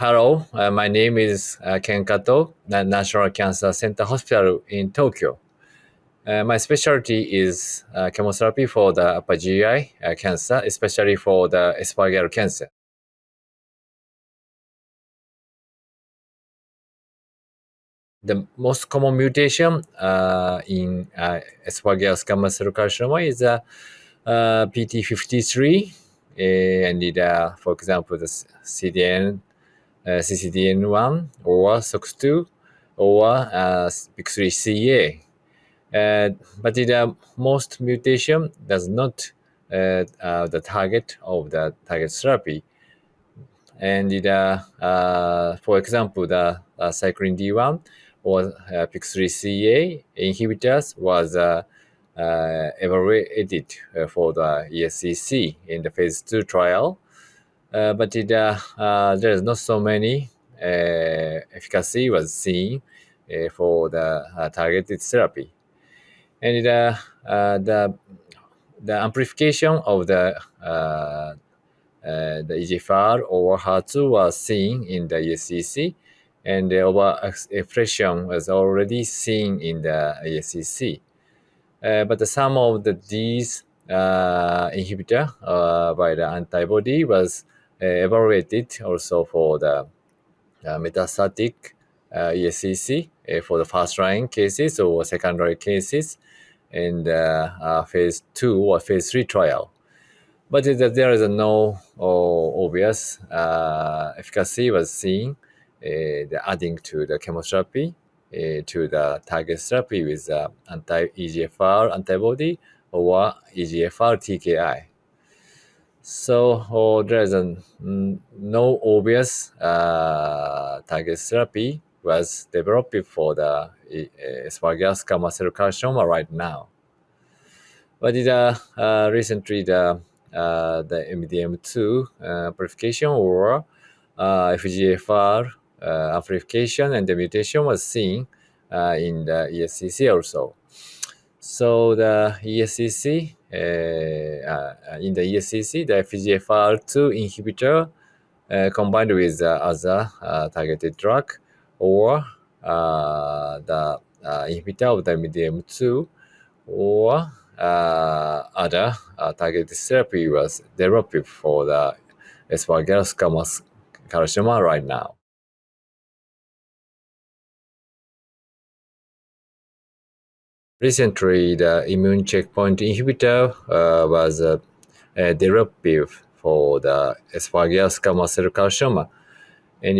Hello, my name is Ken Kato, National Cancer Center Hospital in Tokyo. My specialty is chemotherapy for the upper GI cancer, especially for the esophageal cancer. The most common mutation in esophageal squamous cell carcinoma is PT53, and for example, the CCDN1 or SOX2 or PIK3CA. But most mutation does not the target of the target therapy. And for example, the cyclin D1 or PIK3CA inhibitors was evaluated for the ESCC in the phase 2 trial. But there is not so many efficacy was seen for the targeted therapy. And the amplification of the EGFR or HER2 was seen in the ESCC, and the overexpression was already seen in the ESCC. But some of these inhibitor by the antibody was evaluated also for the metastatic ESCC for the first-line cases or secondary cases in the phase 2 or phase 3 trial. But there is no obvious efficacy was seen adding to the chemotherapy to the target therapy with anti-EGFR antibody or EGFR TKI. So there is no obvious target therapy was developed for the esophageal squamous cell carcinoma right now. But recently the MDM2 amplification or FGFR amplification and the mutation was seen in the ESCC also. So the ESCC, in the ESCC, the FGFR2 inhibitor combined with other targeted drug or the inhibitor of the MDM2 or other targeted therapy was developed for the esophageal squamous carcinoma right now. Recently, the immune checkpoint inhibitor was developed for the esophageal squamous cell carcinoma, and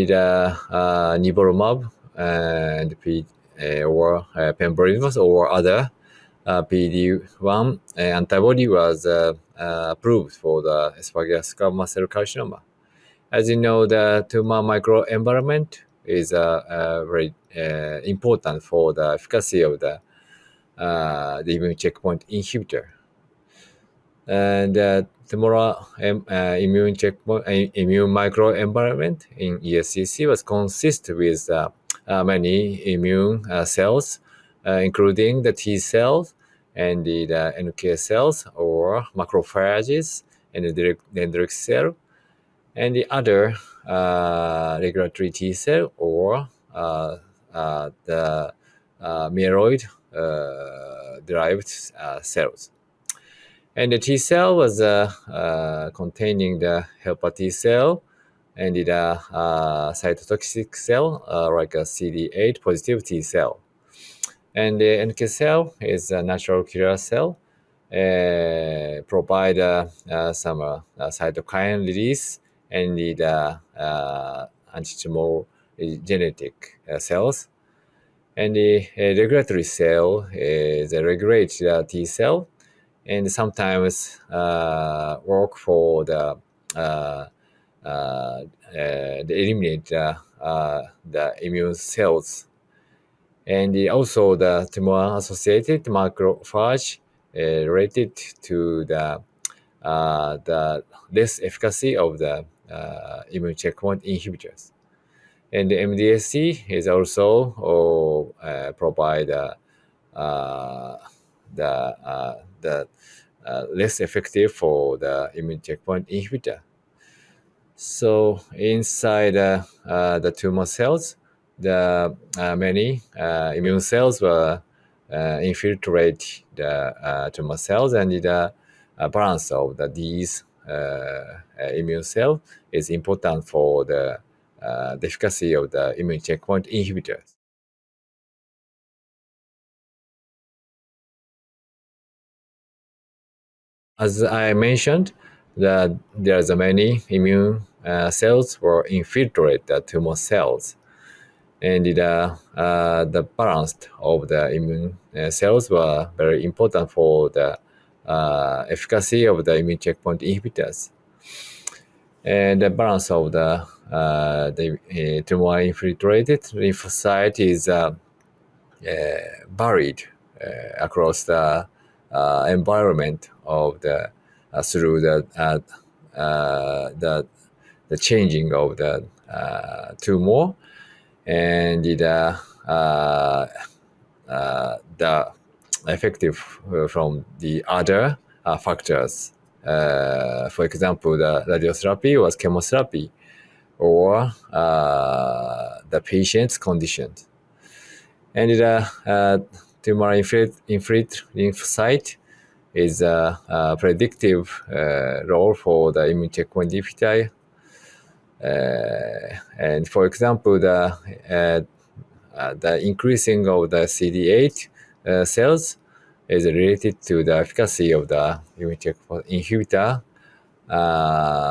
nivolumab and or pembrolizumab or other PD-1 antibody was approved for the esophageal squamous cell carcinoma. As you know, the tumor microenvironment is very important for the efficacy of the immune checkpoint inhibitor. And tumor immune checkpoint immune microenvironment in ESCC was consist with many immune cells, including the T cells and the NK cells or macrophages and the dendritic cell, and the other regulatory T cell or the myeloid derived cells. And the T cell was containing the helper T cell and the cytotoxic cell like a CD8 positive T cell. And the NK cell is a natural killer cell, provide some cytokine release and the anti-tumor genetic cells. And the regulatory cell is a regulatory T cell, and sometimes work for the eliminate the immune cells. And also the tumor-associated macrophage related to the less efficacy of the immune checkpoint inhibitors. And the MDSC is also provide the less effective for the immune checkpoint inhibitor. So inside the tumor cells, the many immune cells will infiltrate the tumor cells, and the balance of these immune cells is important for the efficacy of the immune checkpoint inhibitors. As I mentioned, that there's many immune cells will infiltrate the tumor cells, and the balance of the immune cells were very important for the efficacy of the immune checkpoint inhibitors. And the balance of the tumor infiltrated lymphocyte is varied across the environment of the through the changing of the tumor, and the effective from the other factors. For example, the radiotherapy was chemotherapy, or the patient's conditions. And the tumor infiltrate lymphocyte is a predictive role for the immune checkpoint inhibitor. And for example, the increasing of the CD8 cells is related to the efficacy of the immune checkpoint inhibitor,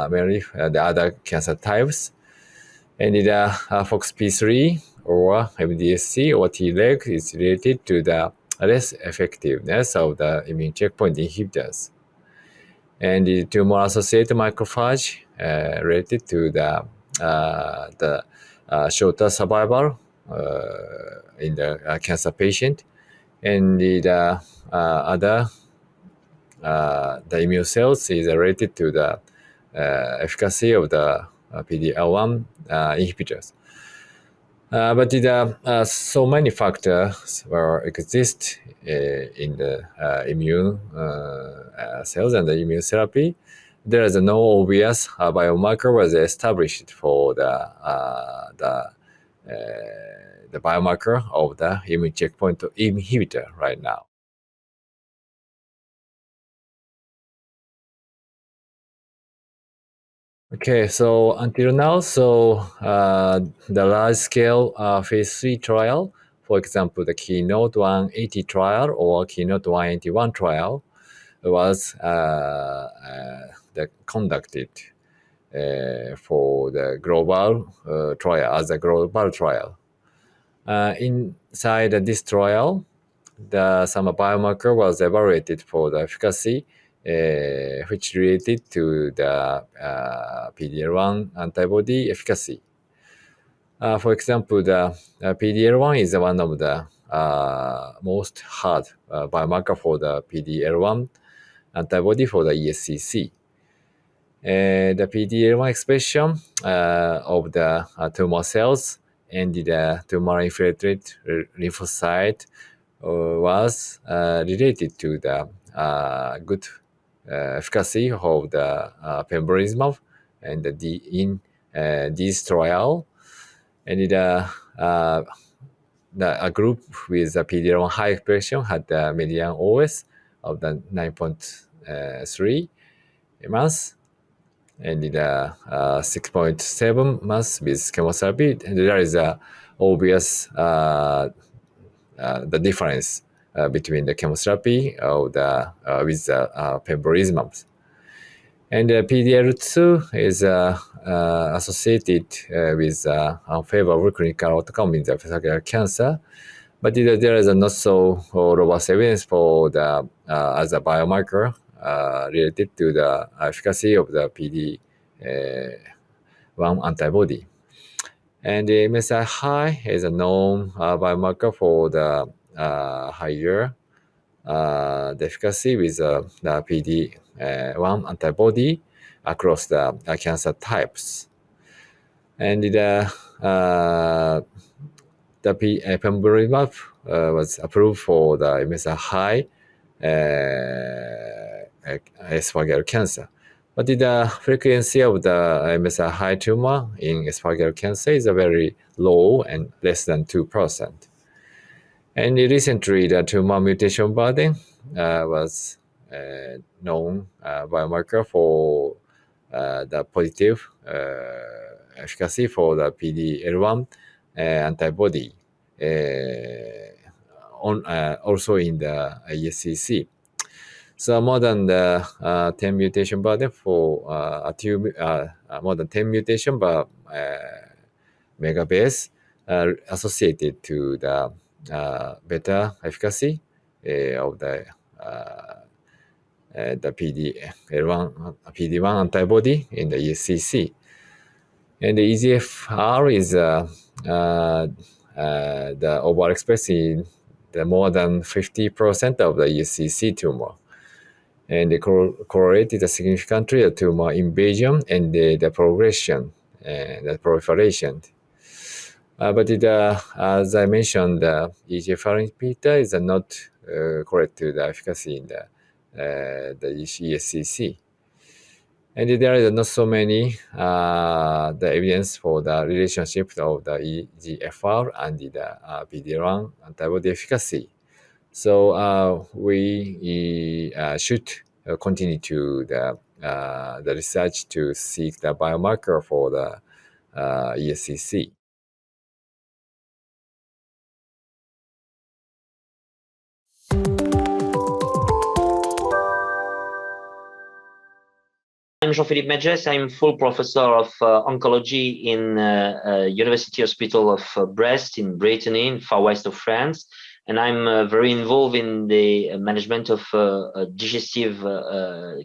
mainly the other cancer types. And the FOXP3 or MDSC or Treg is related to the less effectiveness of the immune checkpoint inhibitors. And the tumor-associated macrophage related to the shorter survival in the cancer patient, and the other the immune cells is related to the efficacy of the PD-L1 inhibitors. But so many factors exist in the immune cells and the immune therapy. There is no obvious biomarker was established for the biomarker of the immune checkpoint inhibitor right now. Okay, so until now, the large-scale phase 3 trial, for example, the Keynote 180 trial or Keynote 181 trial, was conducted for the global trial as a global trial. Inside this trial, some biomarker was evaluated for the efficacy, which related to the PD-L1 antibody efficacy. For example, the PD-L1 is one of the most hard biomarker for the PD-L1 antibody for the ESCC. The PD-L1 expression of the tumor cells and the tumor-infiltrated lymphocyte was related to the good efficacy of the pembrolizumab and in this trial. And a group with a PD-L1 high expression had the median OS of the 9.3 months, and the 6.7 months with chemotherapy. And there is a obvious the difference between the chemotherapy with the pembrolizumab. And PDL2 is associated with unfavorable clinical outcome in the esophageal cancer, but there is not so robust evidence for the as a biomarker related to the efficacy of the PD-1 antibody. And the MSI high is a known biomarker for the higher the efficacy with the PD-1 antibody across the cancer types. And the pembrolizumab was approved for the MSI high esophageal cancer. But the frequency of the MSI high tumor in esophageal cancer is very low and less than 2%. And recently, the tumor mutation burden was known biomarker for the positive efficacy for the PD-L1 antibody, also in the ESCC. So more than the 10 mutation burden for more than 10 mutation per megabase associated to the better efficacy of the PD-1 antibody in the ESCC. And the EGFR is the overexpressing the more than 50% of the ESCC tumor. And they correlated significantly the tumor invasion and the progression and the proliferation. But as I mentioned, the EGFR inhibitor is not correct to the efficacy in the ESCC. And there is not so many the evidence for the relationship of the EGFR and the PD-1 antibody efficacy. So we should continue to the research to seek the biomarker for the ESCC. I'm Jean-Philippe Medjes. I'm full professor of oncology in University Hospital of Brest in Brittany, in far west of France. And I'm very involved in the management of digestive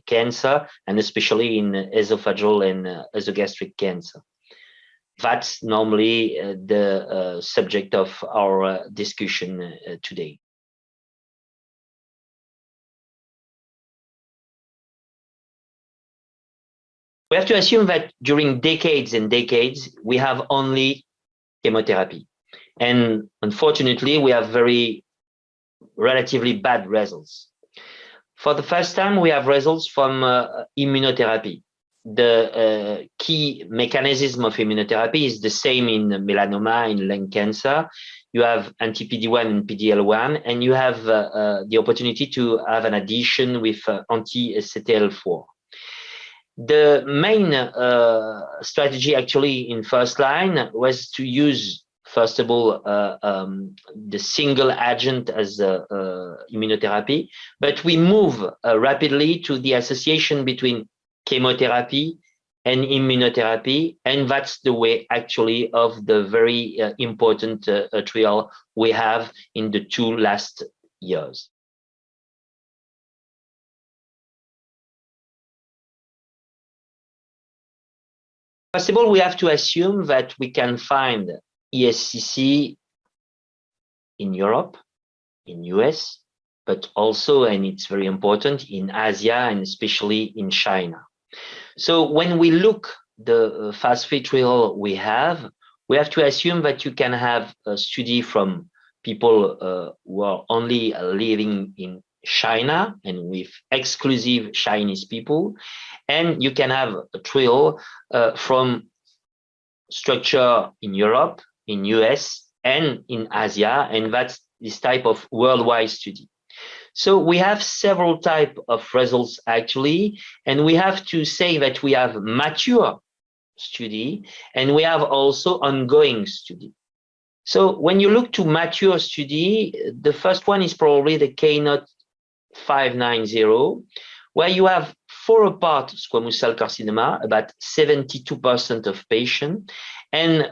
cancer, and especially in esophageal and esophageal cancer. That's normally the subject of our discussion today. We have to assume that during decades and decades, we have only chemotherapy. And unfortunately, we have very relatively bad results. For the first time, we have results from immunotherapy. The key mechanism of immunotherapy is the same in melanoma, in lung cancer. You have anti-PD-1 and PD-L1, and you have the opportunity to have an addition with anti-CTLA-4. The main strategy actually in first line was to use, first of all, the single agent as immunotherapy, but we move rapidly to the association between chemotherapy and immunotherapy, and that's the way actually of the very important trial we have in the 2 last years. First of all, we have to assume that we can find ESCC in Europe, in US, but also, and it's very important, in Asia and especially in China. So when we look the phase 3 trial we have to assume that you can have a study from people who are only living in China and with exclusive Chinese people, and you can have a trial from structure in Europe, in US, and in Asia, and that's this type of worldwide study. So we have several types of results actually, and we have to say that we have mature study and we have also ongoing study. So when you look to mature study, the first one is probably the Keynote 590, where you have 4-part squamous cell carcinoma, about 72% of patients. And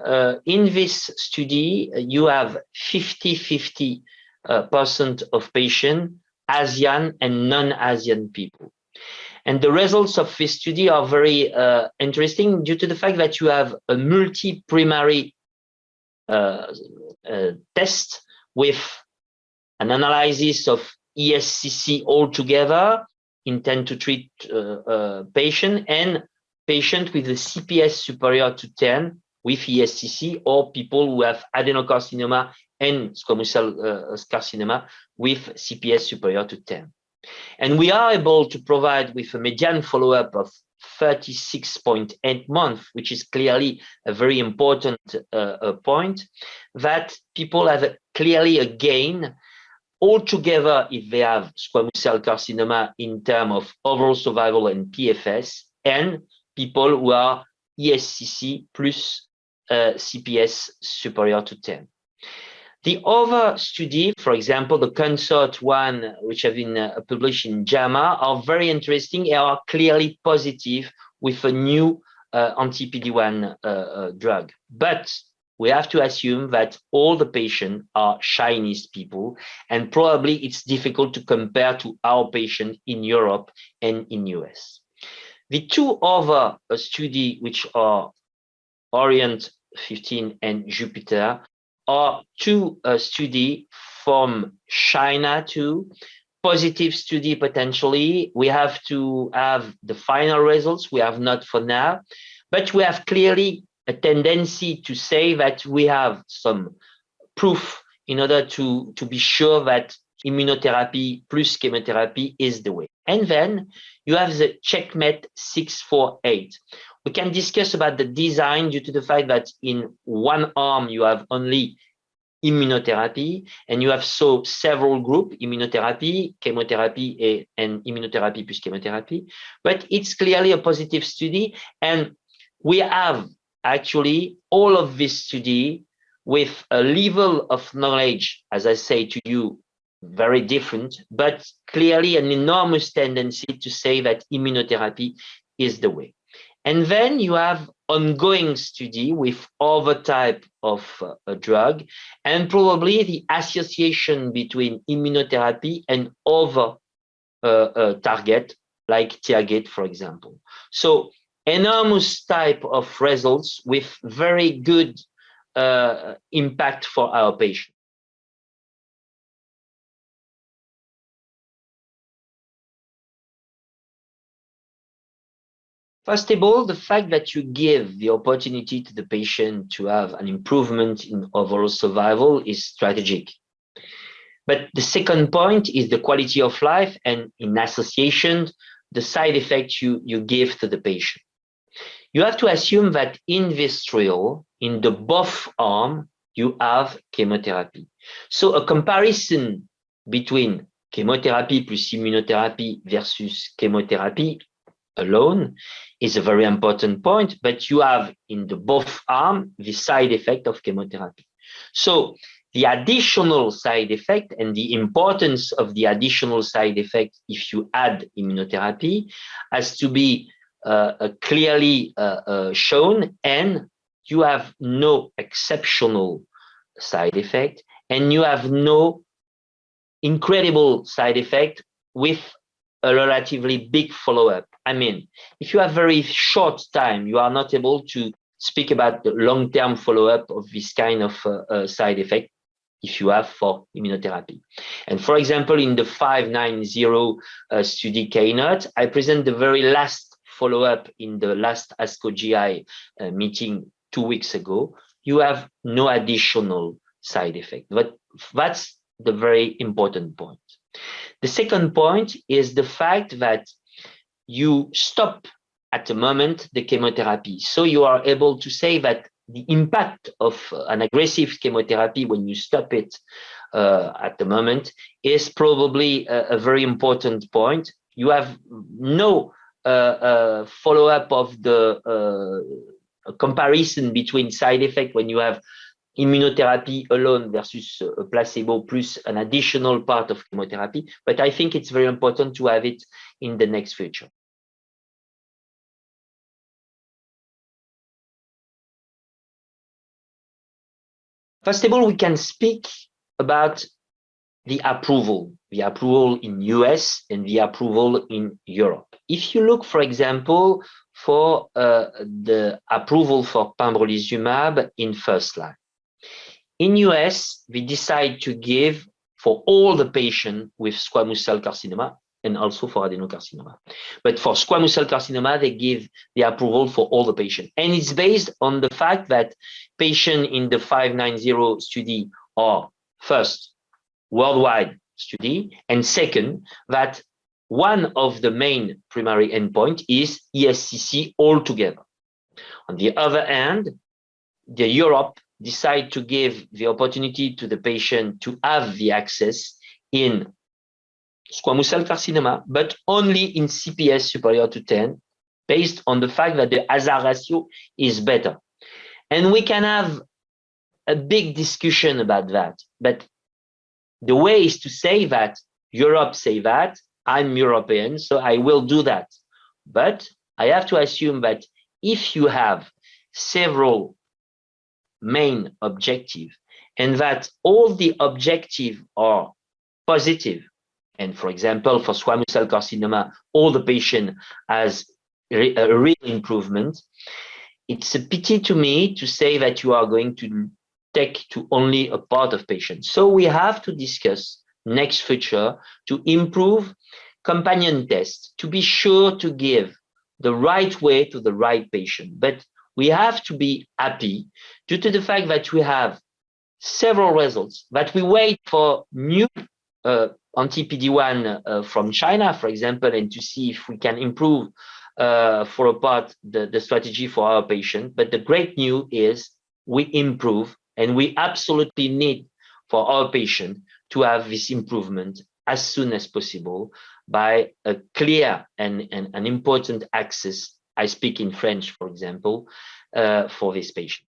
in this study, you have 50-50% of patients, Asian and non-Asian people. And the results of this study are very interesting due to the fact that you have a multi-primary test with an analysis of ESCC altogether, intent to treat patient, and patient with a CPS superior to 10 with ESCC, or people who have adenocarcinoma and squamous cell carcinoma with CPS superior to 10. And we are able to provide with a median follow-up of 36.8 months, which is clearly a very important point, that people have clearly a gain altogether if they have squamous cell carcinoma in terms of overall survival and PFS, and people who are ESCC plus CPS superior to 10. The other study, for example, the consort one, which have been published in JAMA, are very interesting and are clearly positive with a new anti-PD-1 drug. But we have to assume that all the patients are Chinese people, and probably it's difficult to compare to our patients in Europe and in US. The two other studies, which are Orient 15 and Jupiter, are two studies from China too, positive study potentially. We have to have the final results. We have not for now, but we have clearly a tendency to say that we have some proof in order to be sure that immunotherapy plus chemotherapy is the way. And then you have the CheckMate 648. We can discuss about the design due to the fact that in one arm you have only immunotherapy, and you have so several groups, immunotherapy, chemotherapy, and immunotherapy plus chemotherapy. But it's clearly a positive study, and we have actually all of this study with a level of knowledge, as I say to you, very different, but clearly an enormous tendency to say that immunotherapy is the way. And then you have ongoing study with other type of drug, and probably the association between immunotherapy and other target, like target, for example. So enormous type of results with very good impact for our patient. First of all, the fact that you give the opportunity to the patient to have an improvement in overall survival is strategic. But the second point is the quality of life, and in association, the side effects you give to the patient. You have to assume that in this trial, in the both arm, you have chemotherapy. So a comparison between chemotherapy plus immunotherapy versus chemotherapy alone is a very important point, but you have in the both arm the side effect of chemotherapy. So the additional side effect and the importance of the additional side effect if you add immunotherapy has to be clearly shown, and you have no exceptional side effect, and you have no incredible side effect with a relatively big follow-up. I mean, if you have very short time, you are not able to speak about the long-term follow-up of this kind of side effect if you have for immunotherapy. And for example, in the 590 study keynote, I present the very last follow-up in the last ASCO GI meeting 2 weeks ago. You have no additional side effect, but that's the very important point. The second point is the fact that you stop at the moment the chemotherapy. So you are able to say that the impact of an aggressive chemotherapy when you stop it at the moment is probably a very important point. You have no follow-up of the comparison between side effect when you have immunotherapy alone versus a placebo plus an additional part of chemotherapy. But I think it's very important to have it in the next future. First of all, we can speak about the approval in US and the approval in Europe. If you look, for example, for the approval for pembrolizumab in first line. In US, we decide to give for all the patients with squamous cell carcinoma and also for adenocarcinoma. But for squamous cell carcinoma, they give the approval for all the patients. And it's based on the fact that patients in the 590 study are first, worldwide study, and second, that one of the main primary endpoint is ESCC altogether. On the other hand, the Europe decide to give the opportunity to the patient to have the access in squamous cell carcinoma, but only in CPS superior to 10, based on the fact that the hazard ratio is better. And we can have a big discussion about that. But the way is to say that Europe say that, I'm European, so I will do that. But I have to assume that if you have several main objectives and that all the objectives are positive, and for example, for squamous cell carcinoma, all the patient has a real improvement, it's a pity to me to say that you are going to take to only a part of patients. So we have to discuss next future to improve companion tests, to be sure to give the right way to the right patient. But we have to be happy due to the fact that we have several results, that we wait for new anti-PD-1 from China, for example, and to see if we can improve for a part the strategy for our patient. But the great news is we improve, and we absolutely need for our patient to have this improvement as soon as possible by a clear and an important access. I speak in French, for example, for this patient.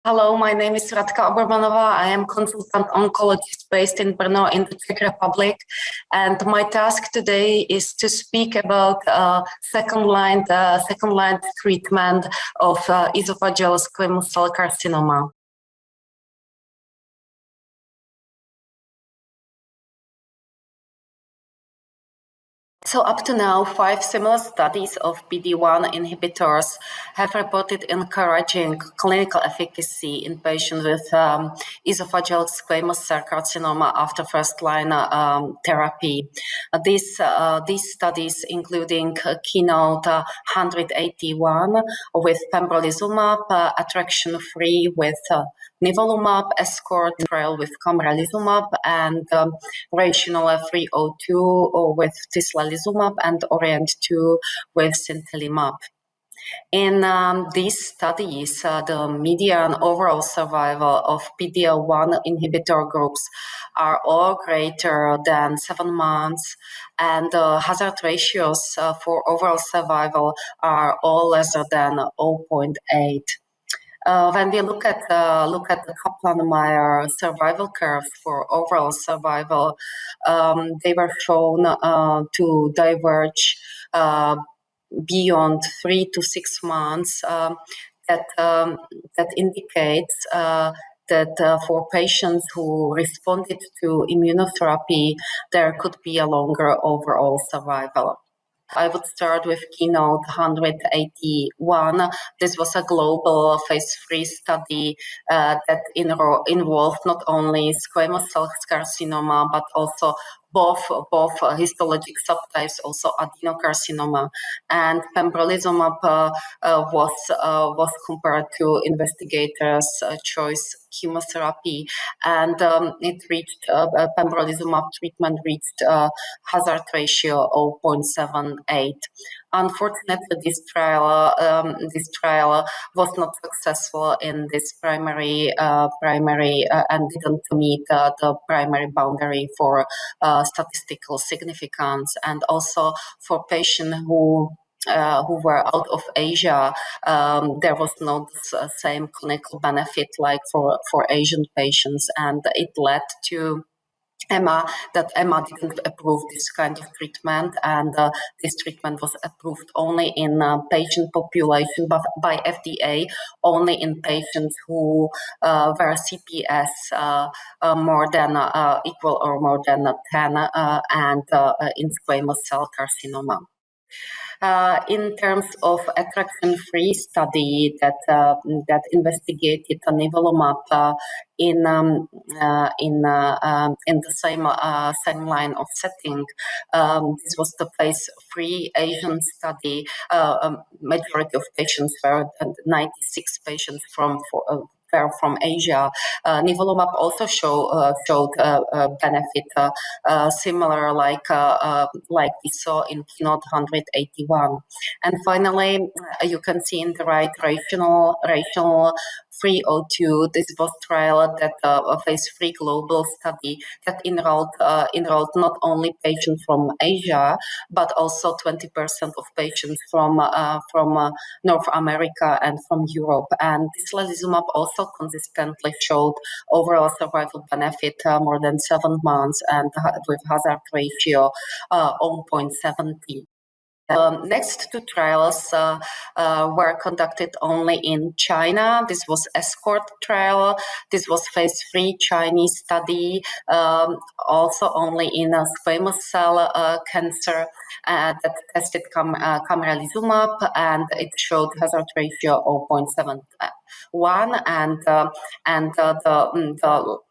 Hello, my name is Radka Obermanova. I am consultant oncologist based in Brno in the Czech Republic. And my task today is to speak about second-line treatment of esophageal squamous cell carcinoma. So up to now, 5 similar studies of PD-1 inhibitors have reported encouraging clinical efficacy in patients with esophageal squamous cell carcinoma after first-line therapy. These studies, including Keynote 181 with pembrolizumab, attraction-free with nivolumab, escort trial with pembrolizumab, and rational 302 with tislelizumab, and Orient 2 with sintilimab. In these studies, the median overall survival of PD-L1 inhibitor groups are all greater than 7 months, and the hazard ratios for overall survival are all lesser than 0.8. When we look at the Kaplan-Meier survival curves for overall survival, they were shown to diverge beyond 3 to 6 months. That indicates that for patients who responded to immunotherapy, there could be a longer overall survival. I would start with Keynote 181. This was a global phase 3 study that involved not only squamous cell carcinoma, but also both histologic subtypes, also adenocarcinoma, and pembrolizumab was compared to investigators' choice chemotherapy, and pembrolizumab treatment reached a hazard ratio 0.78. Unfortunately, this trial was not successful in this primary and didn't meet the primary boundary for statistical significance, and also for patients who were out of Asia, there was not the same clinical benefit like for Asian patients, and it led to EMA didn't approve this kind of treatment, and this treatment was approved only in patient population, but by FDA only in patients who were CPS more than equal or more than 10 and in squamous cell carcinoma. In terms of attraction-free study that investigated nivolumab in the same line of setting, this was the phase 3 Asian study. Majority of patients were 96 patients from Asia. Nivolumab also showed benefit similar like we saw in Keynote 181. And finally, you can see in the right rational 302. This was trial that a phase 3 global study that enrolled not only patients from Asia but also 20% of patients from North America and from Europe. And tislelizumab also consistently showed overall survival benefit more than 7 months and with hazard ratio 0.70. Next two trials were conducted only in China. This was ESCORT trial. This was phase 3 Chinese study, also only in squamous cell cancer that tested pembrolizumab, and it showed hazard ratio 0.71.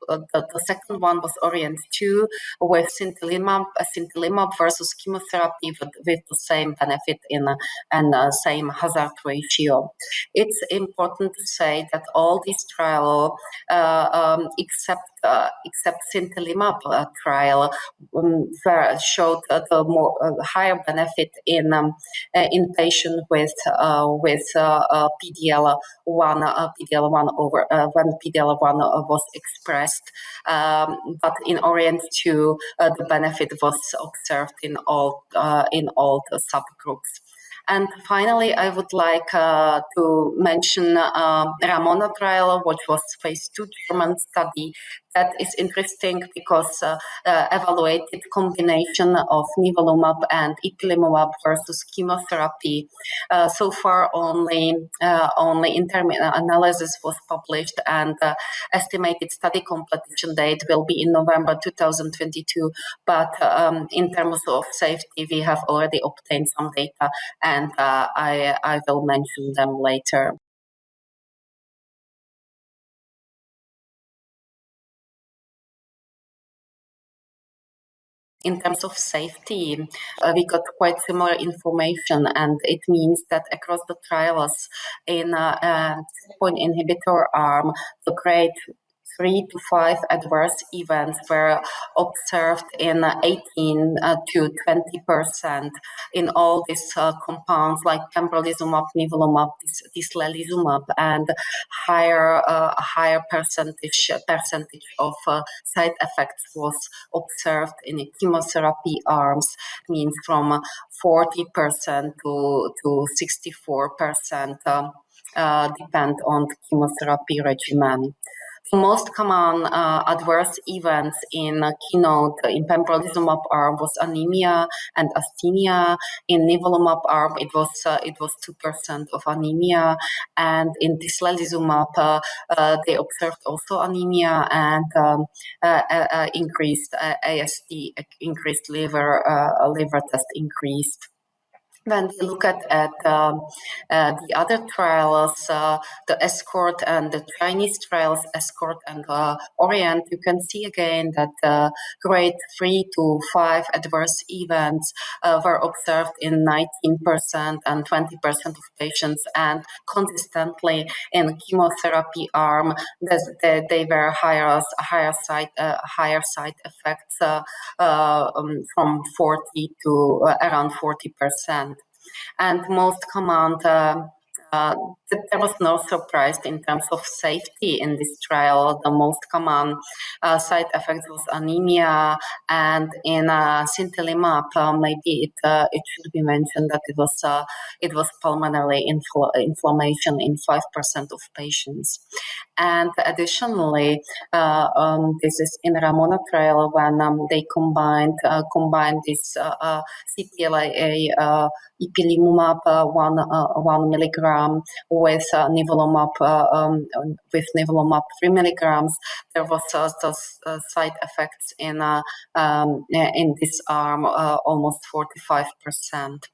The second one was Orient 2 with sintilimab versus chemotherapy with the same benefit and same hazard ratio. It's important to say that all these trials, except sintilimab trial, showed the more higher benefit in patients with PD-L1 over when PD-L1 was expressed. But in Orient 2, the benefit was observed in all the subgroups. And finally, I would like to mention Ramona trial, which was phase 2 German study that is interesting because evaluated combination of nivolumab and ipilimumab versus chemotherapy. So far, only interim analysis was published, and estimated study completion date will be in November 2022. But in terms of safety, we have already obtained some data, and I will mention them later. In terms of safety, we got quite similar information, and it means that across the trials in checkpoint inhibitor arm, the grade 3 to 5 adverse events were observed in 18 to 20% in all these compounds like pembrolizumab, nivolumab, tislelizumab, and higher percentage of side effects was observed in the chemotherapy arms, means from 40% to 64%, depend on the chemotherapy regimen. The most common adverse events in Keynote in pembrolizumab arm was anemia and asthenia. In nivolumab arm, it was 2% of anemia, and in tislelizumab, they observed also anemia and increased AST, increased liver test increased. When we look at the other trials, the ESCORT and the Chinese trials, ESCORT and Orient, you can see again that grade 3 to 5 adverse events were observed in 19% and 20% of patients, and consistently in chemotherapy arm, they were higher side effects from 40 to around 40%. And most common, there was no surprise in terms of safety in this trial. The most common side effect was anemia, and in sintilimab, maybe it should be mentioned that it was pulmonary inflammation in 5% of patients. And additionally, this is in Ramona trial when they combined this CTLA ipilimumab 1 milligram with nivolumab 3 milligrams. There was side effects in this arm almost 45%.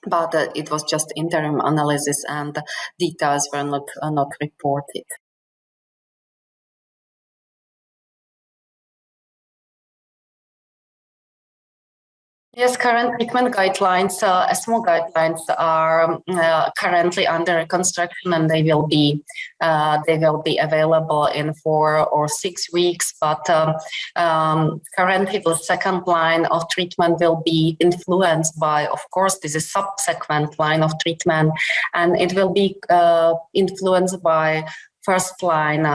but it was just interim analysis and details were not reported. Yes, current treatment guidelines, ESMO guidelines are currently under construction, and they will be available in 4 or 6 weeks. But currently, the second line of treatment will be influenced by, of course, this is subsequent line of treatment, and it will be influenced by first line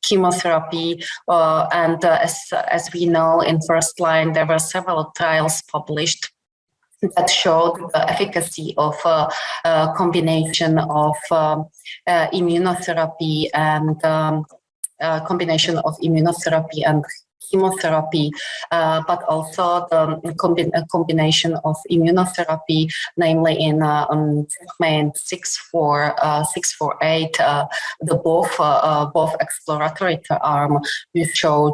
chemotherapy, and as we know, in first line there were several trials published that showed the efficacy of a combination of immunotherapy and chemotherapy, but also the combination of immunotherapy, namely in CheckMate 648, the both exploratory arm, which showed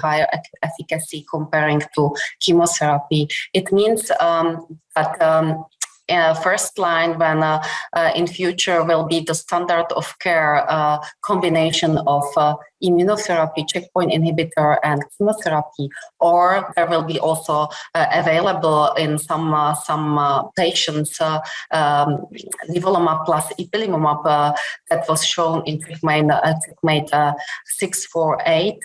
higher efficacy comparing to chemotherapy. It means that first line, when in future will be the standard of care combination of immunotherapy, checkpoint inhibitor, and chemotherapy, or there will be also available in some patients nivolumab plus ipilimumab that was shown in CheckMate 648.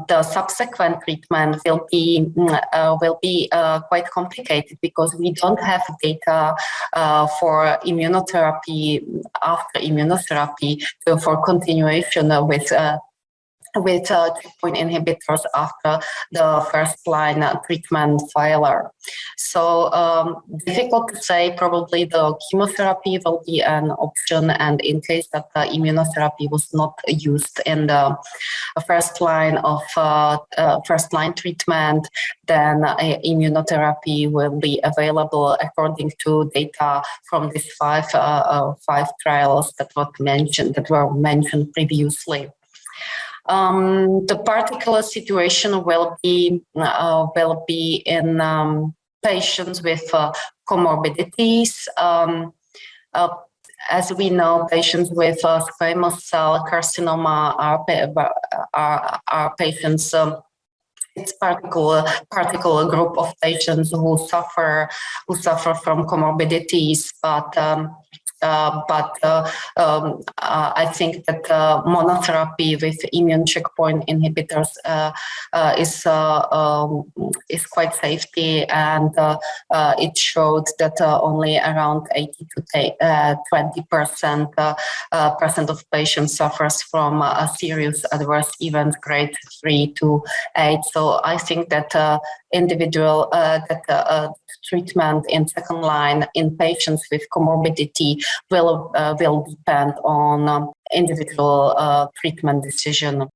The subsequent treatment will be quite complicated because we don't have data for immunotherapy after immunotherapy for continuation with checkpoint inhibitors after the first line treatment failure. So difficult to say. Probably the chemotherapy will be an option, and in case that the immunotherapy was not used in the first line of first line treatment, then immunotherapy will be available according to data from these five trials that were mentioned previously. The particular situation will be in patients with comorbidities. As we know, patients with squamous cell carcinoma are patients. It's particular group of patients who suffer from comorbidities, but I think that monotherapy with immune checkpoint inhibitors is quite safety, and it showed that only around 80 to 20% of patients suffers from a serious adverse event grade 3 to 8. So I think that individual treatment in second line in patients with comorbidity will depend on individual treatment decision.